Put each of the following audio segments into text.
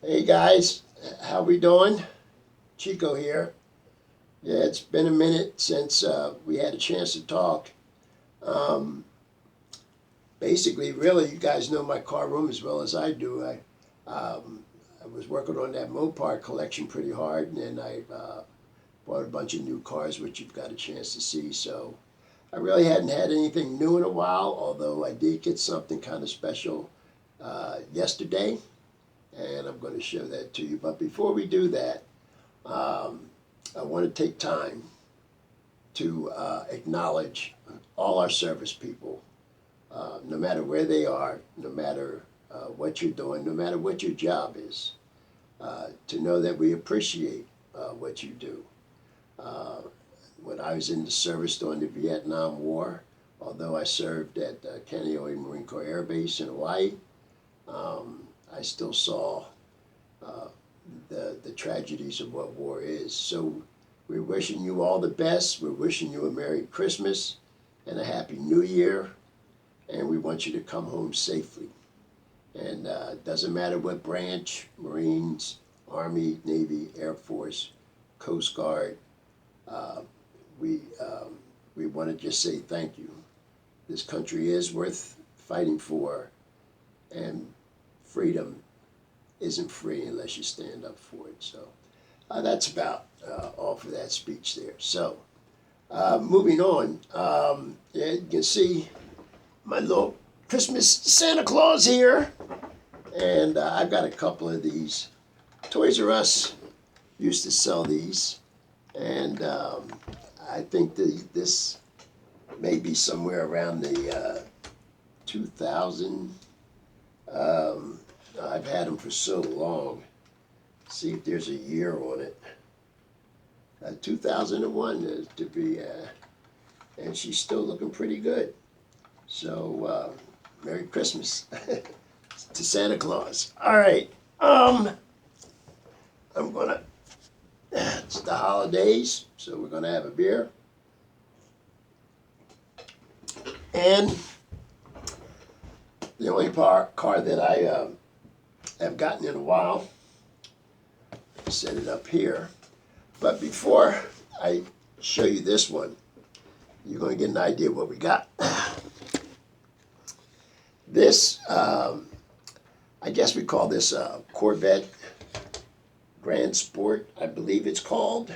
Hey guys, how we doing? Chico here. Yeah, it's been a minute since we had a chance to talk. Um, Basically, really, you guys know my car room as well as I do. I was working on that Mopar collection pretty hard, and then I bought a bunch of new cars, which you've got a chance to see. So I really hadn't had anything new in a while, although I did get something kind of special yesterday, and I'm going to show that to you. But before we do that, um, I want to take time to acknowledge all our service people, no matter where they are, no matter what you're doing, no matter what your job is, to know that we appreciate what you do. Uh, when I was in the service during the Vietnam War, although I served at Kaneohe Marine Corps Air Base in Hawaii, I still saw uh, the tragedies of what war is. So we're wishing you all the best. We're wishing you a Merry Christmas and a Happy New Year. And we want you to come home safely. And it doesn't matter what branch, Marines, Army, Navy, Air Force, Coast Guard, uh, we, um, we want to just say thank you. This country is worth fighting for, and freedom isn't free unless you stand up for it. So that's about all for that speech there. So moving on, yeah, you can see my little Christmas Santa Claus here, and I've got a couple of these. Toys R Us used to sell these, and I think this may be somewhere around the 2000. I've had them for so long. See if there's a year on it. 2001 to be, and she's still looking pretty good. So, Merry Christmas to Santa Claus. All right, I'm gonna. It's the holidays, so we're gonna have a beer, and the only car that I have gotten in a while. Set it up here. But before I show you this one, you're going to get an idea what we got. This, I guess we call this a Corvette Grand Sport, I believe it's called.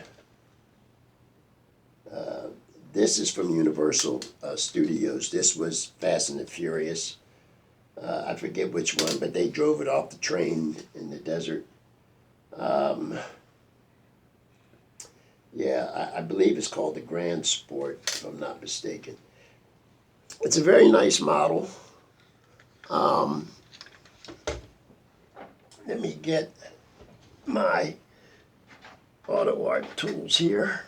This is from Universal Studios. This was Fast and the Furious. I forget which one, but they drove it off the train in the desert. Yeah, I believe it's called the Grand Sport, if I'm not mistaken. It's a very nice model. Let me get my auto art tools here,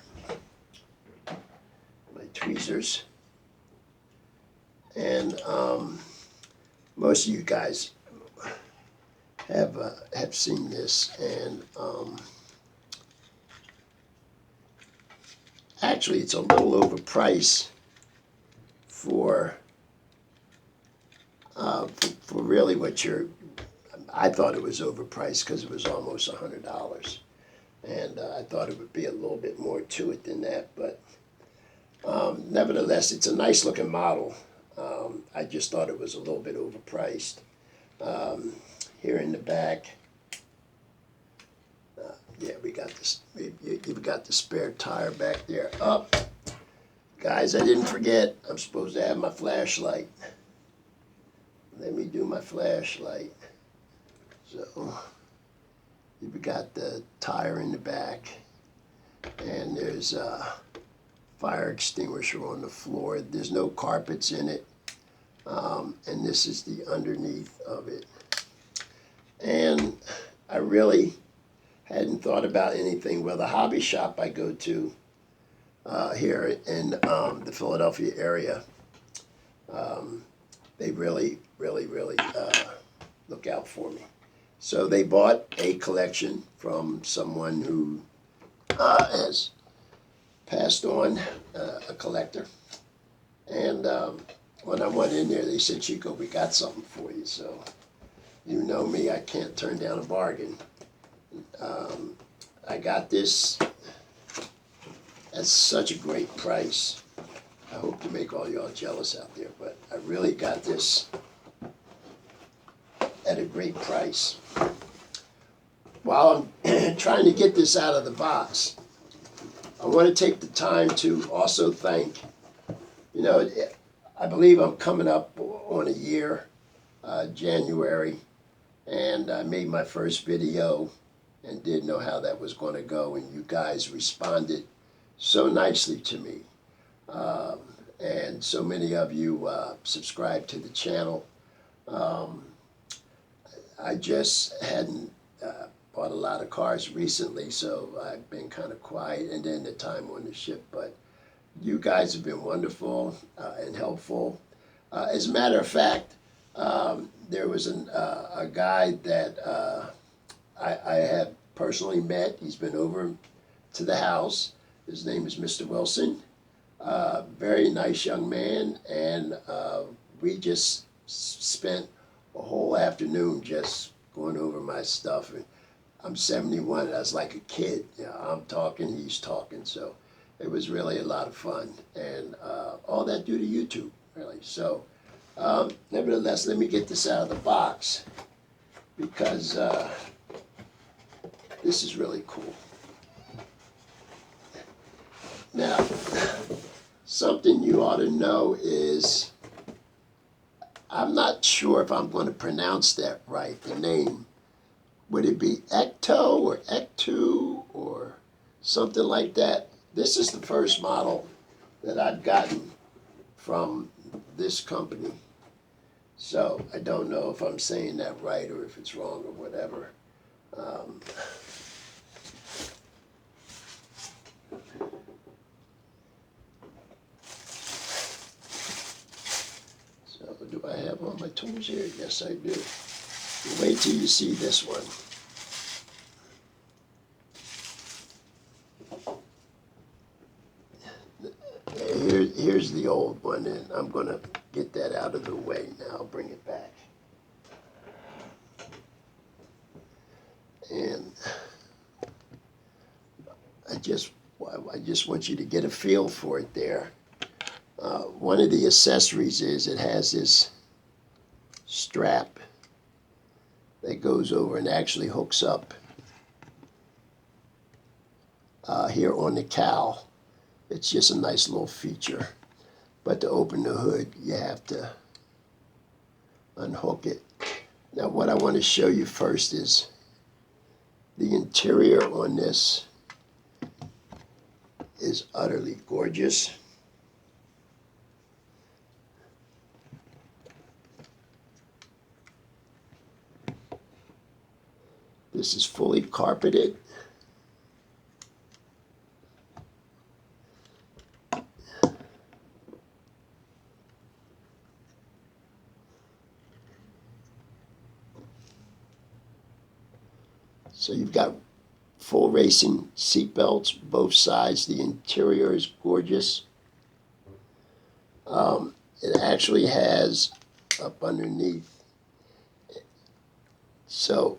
my tweezers, and most of you guys have seen this, and actually it's a little overpriced for really what you're. I thought it was overpriced because it was almost $100, and I thought it would be a little bit more to it than that. But nevertheless, it's a nice looking model. I just thought it was a little bit overpriced. Here in the back, yeah, we got this. You've got the spare tire back there. Oh, guys, I didn't forget. I'm supposed to have my flashlight. Let me do my flashlight. So you've got the tire in the back, and there's a fire extinguisher on the floor. There's no carpets in it, and this is the underneath of it. And I really hadn't thought about anything. Well, the hobby shop I go to here in the Philadelphia area, they really look out for me. So they bought a collection from someone who has passed on, a collector. And when I went in there, they said, Chico, we got something for you. So you know me, I can't turn down a bargain. I got this at such a great price. I hope to make all y'all jealous out there, but I really got this at a great price. While I'm trying to get this out of the box, I want to take the time to also thank, I believe I'm coming up on a year, January, and I made my first video and didn't know how that was going to go, and you guys responded so nicely to me. And so many of you subscribed to the channel. I just hadn't bought a lot of cars recently, so I've been kind of quiet, and then the time on the ship. But you guys have been wonderful and helpful. As a matter of fact, there was a guy that I have personally met. He's been over to the house. His name is Mr. Wilson. Very nice young man, and we just spent a whole afternoon just going over my stuff. And I'm 71, and I was like a kid. I'm talking, he's talking, so it was really a lot of fun, and all that due to YouTube, really. So, nevertheless, let me get this out of the box, because this is really cool. Now, something you ought to know is, I'm not sure if I'm going to pronounce that right, the name. Would it be Ecto or Ectu or something like that? This is the first model that I've gotten from this company. So I don't know if I'm saying that right or if it's wrong or whatever. So do I have all my tools here? Yes, I do. Wait till you see this one. Here's the old one, and I'm going to get that out of the way now. I'll bring it back. And I just want you to get a feel for it there. One of the accessories is it has this strap that goes over and actually hooks up here on the cowl. It's just a nice little feature. But to open the hood, you have to unhook it. Now, what I want to show you first is the interior on this is utterly gorgeous. This is fully carpeted. So you've got full racing seat belts, both sides. The interior is gorgeous. It actually has up underneath. So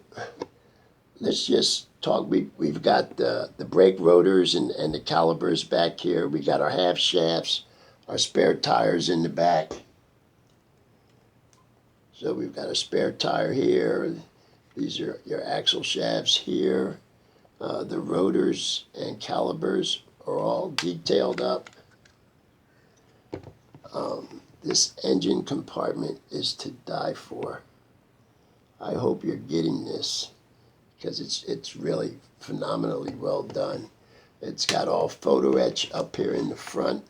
let's just talk. We've got the brake rotors and the calipers back here. We got our half shafts, our spare tires in the back. So we've got a spare tire here. These are your axle shafts here. The rotors and calipers are all detailed up. This engine compartment is to die for. I hope you're getting this, because it's really phenomenally well done. It's got all photo etch up here in the front.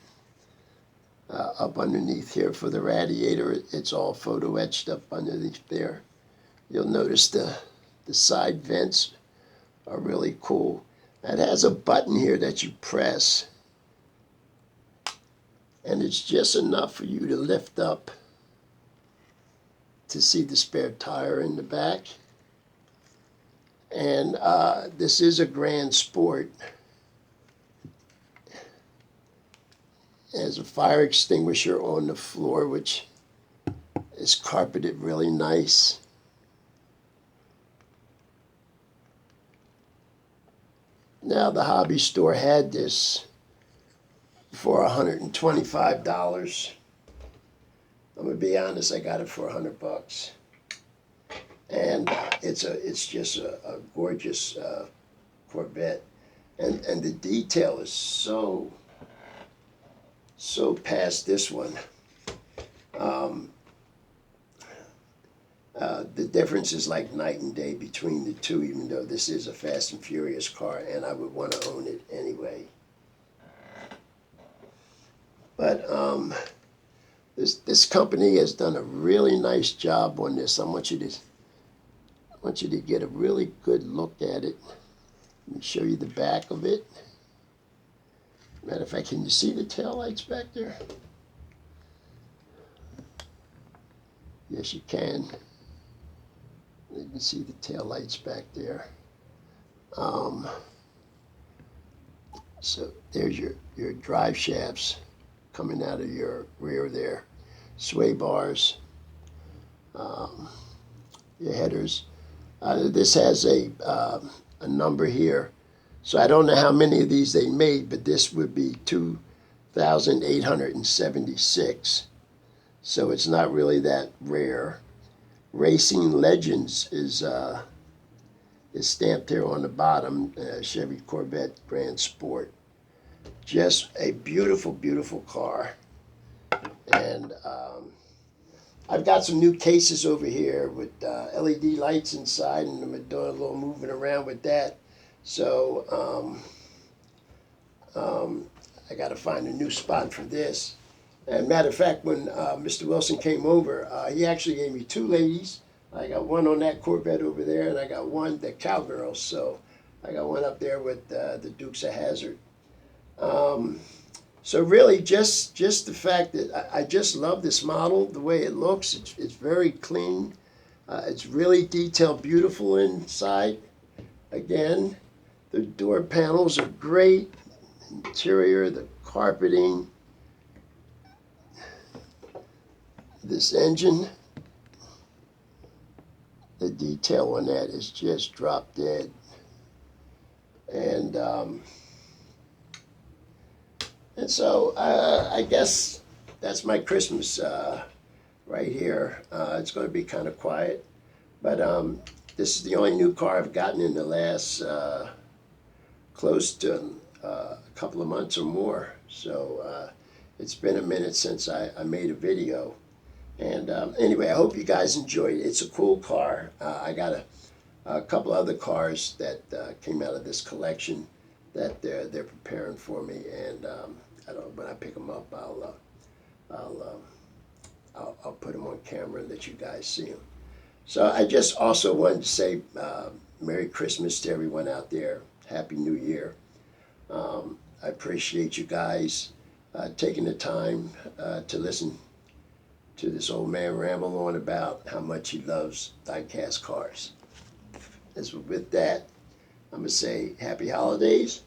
Up underneath here for the radiator, it's all photo etched up underneath there. You'll notice the side vents are really cool. It has a button here that you press, and it's just enough for you to lift up to see the spare tire in the back. And this is a Grand Sport. There's a fire extinguisher on the floor, which is carpeted really nice. Now the hobby store had this for $125. I'm gonna be honest, I got it for $100, and it's just a gorgeous Corvette, and the detail is so past this one. Um, the difference is like night and day between the two, even though this is a Fast and Furious car, and I would want to own it anyway. But this company has done a really nice job on this. I want you to get a really good look at it. Let me show you the back of it. Matter of fact, can you see the taillights back there? Yes, you can. You can see the taillights back there. So there's your drive shafts coming out of your rear there. Sway bars, your headers. This has a number here. So I don't know how many of these they made, but this would be 2,876. So it's not really that rare. Racing Legends is stamped here on the bottom. Chevy Corvette Grand Sport. Just a beautiful, beautiful car. And I've got some new cases over here with LED lights inside, and I'm doing a little moving around with that. So I got to find a new spot for this. And matter of fact, when Mr. Wilson came over, he actually gave me two ladies. I got one on that Corvette over there, and I got one, the Cowgirls. So I got one up there with the Dukes of Hazzard. So really, just the fact that I just love this model, the way it looks. It's very clean. It's really detailed, beautiful inside. Again, the door panels are great. Interior, the carpeting. This engine, the detail on that is just drop dead. And so I guess that's my Christmas right here. It's going to be kind of quiet, but this is the only new car I've gotten in the last close to a couple of months or more. So it's been a minute since I made a video. And anyway, I hope you guys enjoyed it. It's a cool car. I got a couple other cars that came out of this collection that they're preparing for me, and I don't. When I pick them up, I'll put them on camera and let you guys see them. So I just also wanted to say Merry Christmas to everyone out there. Happy New Year. I appreciate you guys taking the time to listen to this old man ramble on about how much he loves diecast cars. And so with that, I'm going to say happy holidays.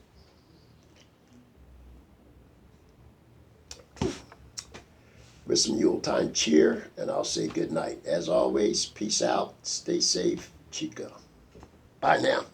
With some Yuletide cheer, and I'll say good night. As always, peace out, stay safe, Chico. Bye now.